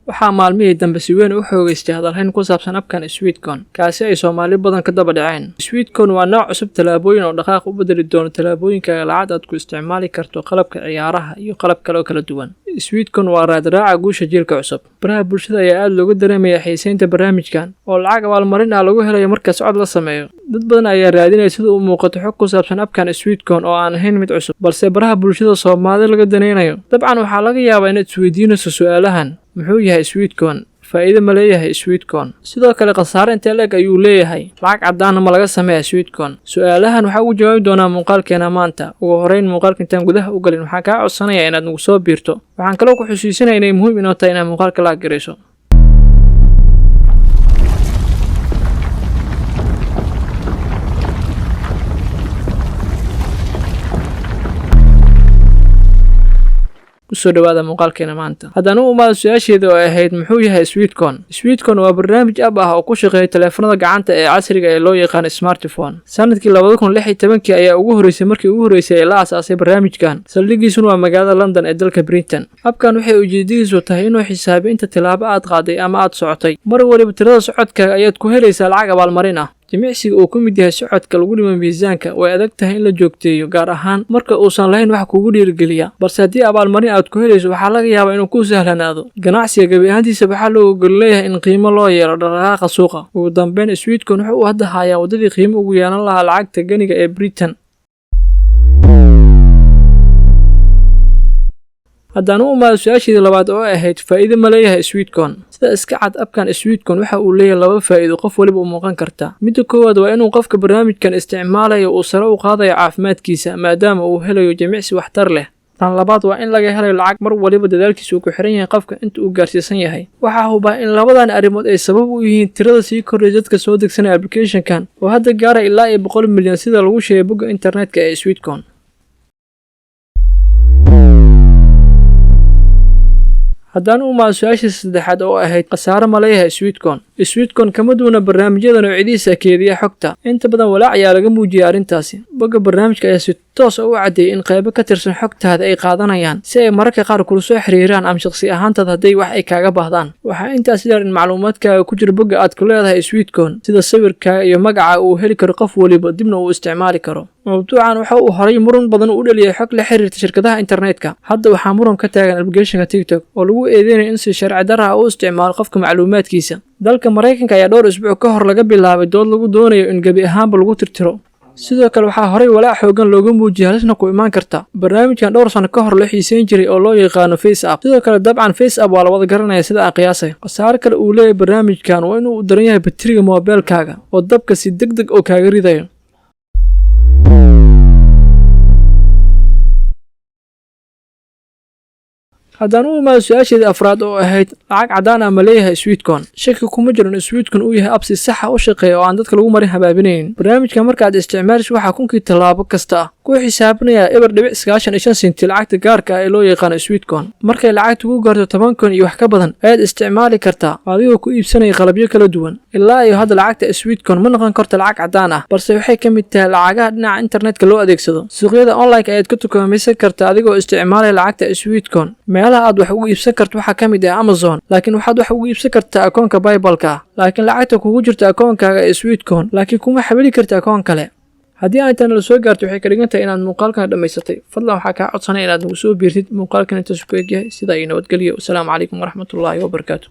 waxaa maalmihii dambe si weyn u xoogaystay hadalhayn ku saabsan abkan Sweetcon kaasi ay Soomaali badan ka daba dhaceen. Sweetcon waa nooc cusub talaabooyin oo dhaqaaq u bedeli doona talaabooyinka lacag aad ku isticmaali karto qalabka ciyaaraha iyo qalab kale oo kala duwan. Sweetcon waa raadraaca guusha jiilka cusub. Baraha bulshada ayaa aad looga dareemaya xiisaynta barnaamijkan oo lacag abaalmarin ah lagu helayo marka socod la sameeyo. Dad badan ayaa raadinaya sida uu muuqato xog ku saabsan abkan Sweetcon oo aan ahayn mid cusub, balse baraha bulshada Soomaali laga daneynayo. Dabcan waxaa laga yaabaa inaad isweydiinayso su'aalahan: muxuu yahay Sweetcon? faa'iido ma leeyahay Sweetcon? Sidoo kale khasaare intee leeg ayuu leeyahay? lacag cadaan ma laga sameeyaa Sweetcon? Su'aalahan waxaa ugu jawaabi doonaa muuqaalkeena maanta. Ugu horeyn, muuqaalka intaan gudaha u galin waxaan kaa codsanayaa inaad nagu soo biirto. Waxaan kaloo ku xusuusinayaa inay muhiim inoo tahay inaad muuqaalka la garayso. soo dhawaada muuqaalkeena maanta. Haddana u imaado su'aasheeda oo ahayd muxuu yahay Sweetcon? Sweetcon waa barnaamij app ah oo ku shaqeeya taleefanada gacanta ee casriga ee loo yaqaan smartphone. Sanadkii 2016 ayaa ugu horeysay ee la aasaasay barnaamijkan. Saldhigiisuna waa magaalada London ee dalka Britain. Appkan waxay ujeedadiisu tahay inuu xisaabiyo inta tilaabo aad qaaday ama aad socotay. Mar waliba tirada socodkaaga ayaad ku helaysaa lacag abaalmarin ah. jimicsiga uu ku mid yahay socodka lagu dhimo miisaanka way adag tahay in la joogteeyo, gaar ahaan marka uusan lahayn wax kugu dhiirigeliya. Balse haddii abaalmarin aad ku helayso, waxaa laga yaabaa inuu ku sahlanaado. Ganacsiga gabi ahaantiisa waxaa loo ogol leeyahay in qiimo loo yeelo dhaqdhaqaaqa suuqa. Ugu dambeyn, Sweetcon wuxuu u hadda hayaa wadadii qiimo ugu yeelan lahaa lacagta ganiga ee Britain. haddana u imaado su'aasheedii labaad oo ahayd faa'iido ma leeyahay Sweetcon? sida iska cad, abkan Sweetcon waxa uu leeyahay laba faa'iido qof waliba u muuqan karta. midda koowaad waa inuu qofka barnaamijkan isticmaalayo uu sare u qaadayo caafimaadkiisa maadaama uu helayo jimicsi waxtar leh. tan labaad waa in laga helayo lacag mar waliba dadaalkiisa uu ku xiran yahay qofka inta uu gaarsiisan yahay. waxaa hubaa in labadan arrimood ay sabab u yihiin tirada sii kordhay dadka soo degsanaya application-kan oo hadda gaaraya ilaa 100 milyan sida lagu sheegay bogga internetka ee Sweetcon. haddana u imaado su'aashii saddexaad oo ahayd khasaare ma leeyahay Sweetcon? Sweetcon kama duwana barnaamijyada noocyadiisa keediya xogta. inta badan walaac ayaa laga muujiyay arrintaasi. bogga barnaamijka ayaa si toos ah u cadeeyay in qaybo ka tirsan xogtaada ay qaadanayaan si ay mararka qaar kula soo xiriiraan ama shakhsi ahaantaada hadday wax ay kaaga baahdaan. waxaa intaas dheer in macluumaadkaaga ku jira bogga aad ku leedahay Sweetcon, sida sawirkaaga iyo magaca uu heli karo qof waliba, dibna uu isticmaali karo. mawduucan waxa uu horay muran badan u dhaliyay xog la xiriirta shirkadaha internetka. hadda waxaa muran ka taagan application-ka TikTok oo lagu eedeynaya in si sharci darro ah u isticmaalo qofka macluumaadkiisa. dalka Mareykanka ayaa dhowr isbuuc ka hor laga bilaabay dood lagu doonayo in gabi ahaanba lagu tirtiro. sidoo kale waxaa horay walaac xoogan looga muujiyay halisna ku imaan karta. barnaamijkan dhowr sano ka hor la xiiseyn jiray oo loo yaqaano FaceApp. sidoo kale dabcan FaceApp waa la wada garanaya sida aan qiyaasay. khasaare kale uu leeyahay barnaamijkan waa inuu u daran yahay bateriga moobilkaaga oo dabka si degdeg oo kaaga ridayo. haddana u imaado su'aasheedii afraad oo ahayd lacag cadaan ah ma leeyahay Sweetcon? shaki kuma jiro in Sweetcon uu yahay app si sax ah u shaqeeya oo aan dadka lagu marin habaabinaynin. barnaamijka markaad isticmaaliso waxaa kunkii tallaabo kasta ku xisaabinaya 0.95 senti lacagta gaarka ah ee loo yaqaan Sweetcon. markay lacagtu ku gaarto 10 kun iyo wax ka badan ayaad isticmaali kartaa adigoo ku iibsanaya qalabyo kala duwan. ilaa iyo hadda lacagta Sweetcon ma noqon karto lacag cadaan ah, balse waxay ka mid tahay lacagaha dhinaca internetka loo adeegsado. suuqyada online ayaad ku tukaamaysan kartaa adigoo isticmaalaya lacagta Sweetcon. meelaha aad wax ugu iibsan karto waxaa ka mid ah Amazon, laakiin waxaad wax ugu iibsan kartaa akoonka PayPal-ka, laakiin lacagta kugu jirta akoonkaaga ee Sweetcon laakiin kuma xawili kartaa akoon kale. haddii aan tan la soo gaarto waxay ka dhigan tahay inaad muuqaalkan dhammaysatay. fadlan waxaa kaa codsanaya inaad nagu soo biirtid muuqaalkan inta soo eegyahay. sida ay nabadgelyo. Assalaamu calaykum waraxmatullaahi wabarakaatuh.